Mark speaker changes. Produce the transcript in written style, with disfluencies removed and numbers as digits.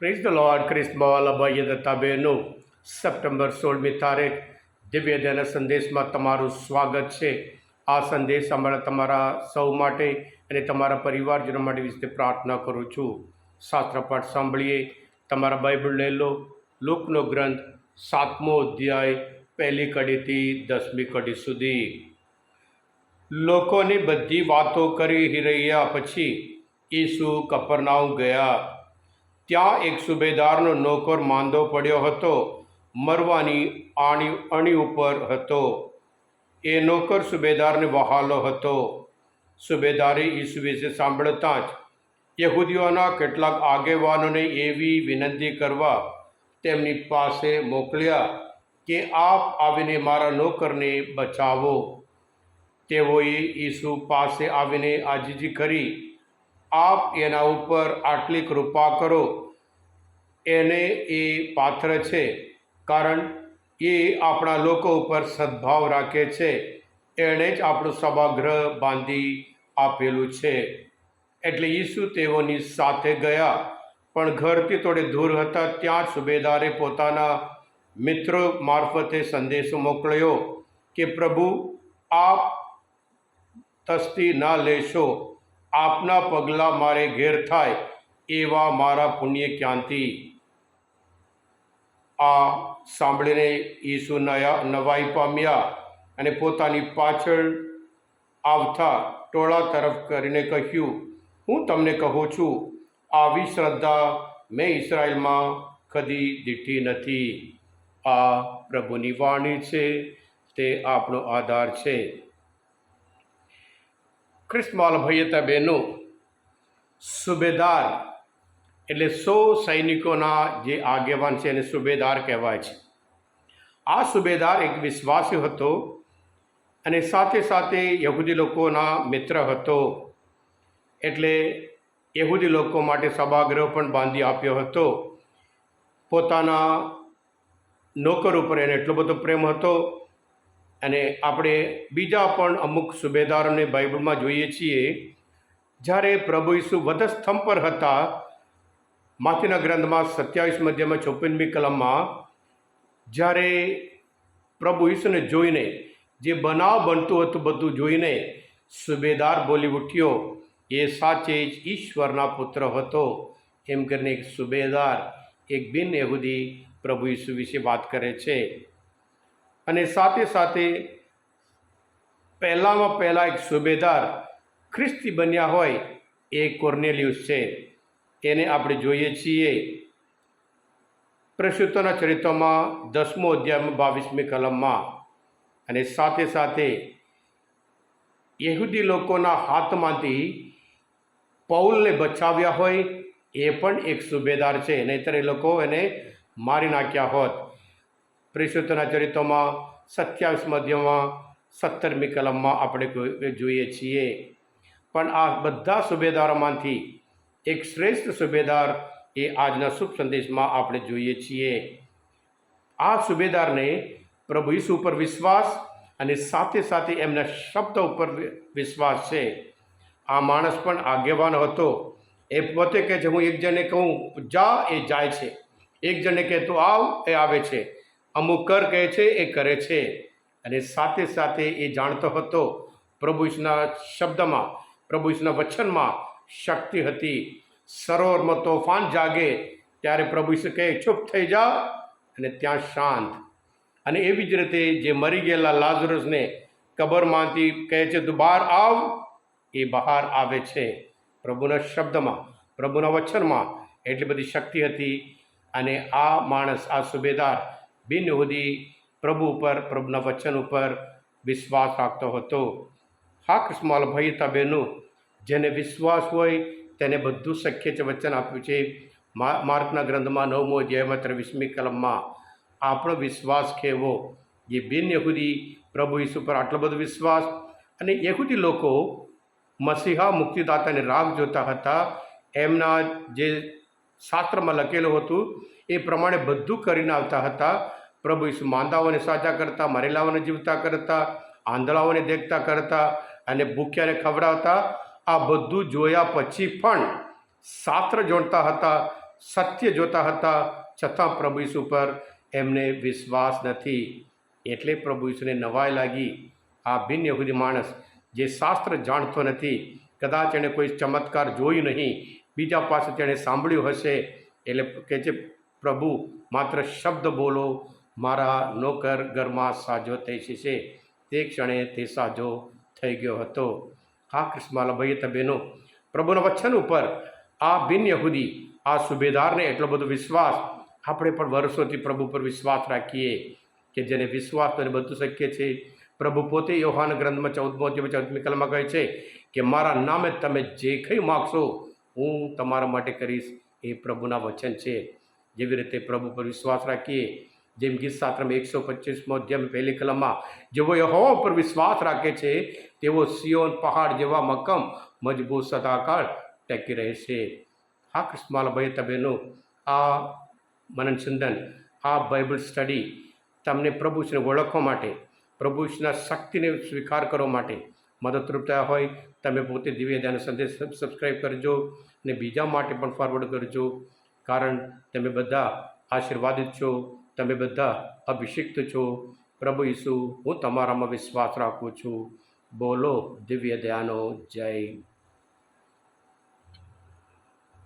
Speaker 1: Praise the lord. ખ્રિસ્તમાં વાલા ભાઈ તથા બહેનો, સપ્ટેમ્બર 16મી તારીખ દિવ્ય ધ્યાન સંદેશમાં તમારું સ્વાગત છે. આ સંદેશ સાંભળવા તમારા સૌ માટે અને તમારા પરિવારજનો માટે વિશે પ્રાર્થના કરું છું. શાસ્ત્રપાઠ સાંભળીએ. તમારા બાઇબલ લઈ લો. લૂકનો ગ્રંથ 7મો અધ્યાય 1લી કડીથી 10મી કડી સુધી. લોકોની બધી વાતો કરી રહ્યા પછી ઈસુ કપરનાઉમ ગયા. ત્યાં એક સુબેદારનો નોકર માંદો પડ્યો હતો, મરવાની અણી ઉપર હતો. એ નોકર સુબેદારને વહાલો હતો. સુબેદારે ઈસુ વિશે સાંભળતાં જ યહૂદીઓના કેટલાક આગેવાનોને એવી વિનંતી કરવા તેમની પાસે મોકલ્યા કે આપ આવીને મારા નોકરને બચાવો. તેઓએ ઈસુ પાસે આવીને આજીજી કરી, આપ એના ઉપર આટલી કૃપા કરો. એને એ પાત્ર છે, કારણ એ આપણા લોકો ઉપર સદ્ભાવ રાખે છે. એણે જ આપણું સભાગૃહ બાંધી આપેલું છે. એટલે ઈસુ તેઓની સાથે ગયા, પણ ઘરથી થોડે દૂર હતા ત્યાં સુબેદારે પોતાના મિત્રો મારફતે સંદેશો મોકલ્યો કે પ્રભુ, આપ તસ્તી ના લેશો. આપના પગલાં મારે ઘેર થાય એવા મારા પુણ્ય ક્યાંથી? આ સાંભળીને ઈસુ નવાઈ પામ્યા અને પોતાની પાછળ આવતા ટોળા તરફ કરીને કહ્યું, હું તમને કહું છું, આવી શ્રદ્ધા મેં ઇસરાયેલમાં કદી દીઠી નથી. આ પ્રભુની વાણી છે, તે આપણો આધાર છે. ખ્રિસ્તમાલ ભાઈઓ બહેનો, સુબેદાર એટલે 100 સૈનિકોના જે આગેવાન છે એને સુબેદાર કહેવાય છે. આ સુબેદાર એક વિશ્વાસી હતો અને સાથે સાથે યહૂદી લોકોના મિત્ર હતો. એટલે યહૂદી લોકો માટે સભાગૃહ પણ બાંધી આપ્યો હતો. પોતાના નોકર ઉપર એને એટલો બધો પ્રેમ હતો. અને આપણે બીજા પણ અમુક સુબેદારોને બાઇબલમાં જોઈએ છીએ. જ્યારે પ્રભુ ઈસુ વધસ્તંભ પર હતા, માથીના ગ્રંથમાં 27 અધ્યાયમાં 54મી કલમમાં, જ્યારે પ્રભુ ઈસુને જોઈને, જે બનાવ બનતું હતું બધું જોઈને સુબેદાર બોલી ઉઠ્યો, એ સાચે જ ઈશ્વરના પુત્ર હતો. એમ કરીને એક સુબેદાર, એક બિન યહૂદી પ્રભુ ઈસુ વિશે વાત કરે છે. અને સાથે સાથે પહેલાં એક સુબેદાર ખ્રિસ્તી બન્યા હોય એ કોર્નેલિયુસ છે. એને આપણે જોઈએ છીએ પ્રેષિતોના ચરિત્રોમાં 10મો અધ્યાયમાં 22મી કલમમાં. અને સાથે સાથે યહૂદી લોકોના હાથમાંથી પૌલને બચાવ્યા હોય એ પણ એક સુબેદાર છે. નહીંતર એ લોકો એને મારી નાખ્યા હોત. પ્રેષિતોના ચરિત્રોમાં 27મા અધ્યાયમાં 17મી કલમમાં આપણે જોઈએ છીએ. પણ આ બધા સુબેદારોમાંથી એક શ્રેષ્ઠ સુબેદાર એ આજના શુભ સંદેશમાં આપણે જોઈએ છીએ. આ સુબેદારને પ્રભુ ઈસુ ઉપર વિશ્વાસ અને સાથે સાથે એમના શબ્દ ઉપર વિશ્વાસ છે. આ માણસ પણ આગેવાન હતો. એ પોતે કહે છે, હું એક જણને કહું જા, એ જાય છે. એક જણને કહે તું આવ, એ આવે છે. અમુક કર કહે છે, એ કરે છે. અને સાથે સાથે એ જાણતો હતો પ્રભુ ઈસુના શબ્દમાં, પ્રભુ ઈસુના વચનમાં શક્તિ હતી. સરોવરમાં તોફાન જાગે ત્યારે પ્રભુ ઈસુ કહે ચૂપ થઈ જા, અને ત્યાં શાંત. અને એવી જ રીતે જે મરી ગયેલા લાઝરસને કબરમાંથી કહે છે તું બહાર આવ, એ બહાર આવે છે. પ્રભુના શબ્દમાં, પ્રભુના વચનમાં એટલી બધી શક્તિ હતી. અને આ માણસ, આ સુબેદાર બિન યહૂદી પ્રભુ ઉપર, પ્રભુના વચન ઉપર વિશ્વાસ રાખતો હતો. હા ખ્રિસ્તમાલ ભાઈ બહેનો, જેને વિશ્વાસ હોય તેને બધું શક્ય છે. વચન આપ્યું છે માર્કના ગ્રંથમાં 9મો અધ્યાયમાં 23મી કલમમાં. આપણો વિશ્વાસ કેવો? જે બિન યહૂદી પ્રભુ ઈસુ પર આટલો બધો વિશ્વાસ. અને યહૂદી લોકો મસીહા મુક્તિદાતાની રાહ જોતા હતા. એમના જે શાસ્ત્રમાં લખેલું હતું એ પ્રમાણે બધું કરીને આવતા હતા. પ્રભુ ઈસુ માંદાઓને સાજા કરતા, મરેલાઓને જીવતા કરતા, આંધળાઓને દેખતા કરતા અને ભૂખ્યાને ખવડાવતા. આ બધું જોયા પછી પણ શાસ્ત્ર જોડતા હતા, સત્ય જોતા હતા, છતાં પ્રભુ ઈસુ પર એમને વિશ્વાસ નથી. એટલે પ્રભુ ઈસુને નવાઈ લાગી. આ બિન યહૂદી માણસ જે શાસ્ત્ર જાણતો નથી, કદાચ એણે કોઈ ચમત્કાર જોયું નહીં, બીજા પાસે તેણે સાંભળ્યું હશે, એટલે કહે છે, પ્રભુ માત્ર શબ્દ બોલો, મારા નોકર ઘરમાં સાજો થઈ જશે. તે ક્ષણે તે સાજો થઈ ગયો હતો. હા કૃષ્ણવાલા ભાઈ બહેનો, પ્રભુના વચન ઉપર આ બિન યહૂદી, આ સુબેદારને એટલો બધો વિશ્વાસ, આપણે પણ વર્ષોથી પ્રભુ પર વિશ્વાસ રાખીએ કે જેને વિશ્વાસ તો બધું શક્ય છે. પ્રભુ પોતે યોહાન ગ્રંથમાં 14મી કલમમાં કહે છે કે મારા નામે તમે જે કંઈ માગશો હું તમારા માટે કરીશ. એ પ્રભુના વચન છે. જેવી રીતે પ્રભુ પર વિશ્વાસ રાખીએ, જેમ ગીત શાસ્ત્રમાં 125મો અધ્યાય પહેલી કલમમાં, જેવો યહોવા પર વિશ્વાસ રાખે છે તેવો સિયોન પહાડ જેવા મક્કમ મજબૂત સદાકાળ ટકી રહેશે. હા કૃષ્ણવાલા ભાઈ બહેનો, આ મનન ચિંતન, આ બાઇબલ સ્ટડી તમને પ્રભુને ઓળખવા માટે, પ્રભુના શક્તિને સ્વીકાર કરવા માટે મદદરૂપ થયા હોય. તમે પોતે દિવ્ય ધ્યાન સંદેશ સબસ્ક્રાઈબ કરજો અને બીજા માટે પણ ફોરવર્ડ કરજો, કારણ તમે બધા આશીર્વાદિત છો, તમે બધા અભિષિક્ત છો. પ્રભુ ઈસુ, હું તમારામાં વિશ્વાસ રાખું છું. બોલો દિવ્ય ધ્યાનો જય.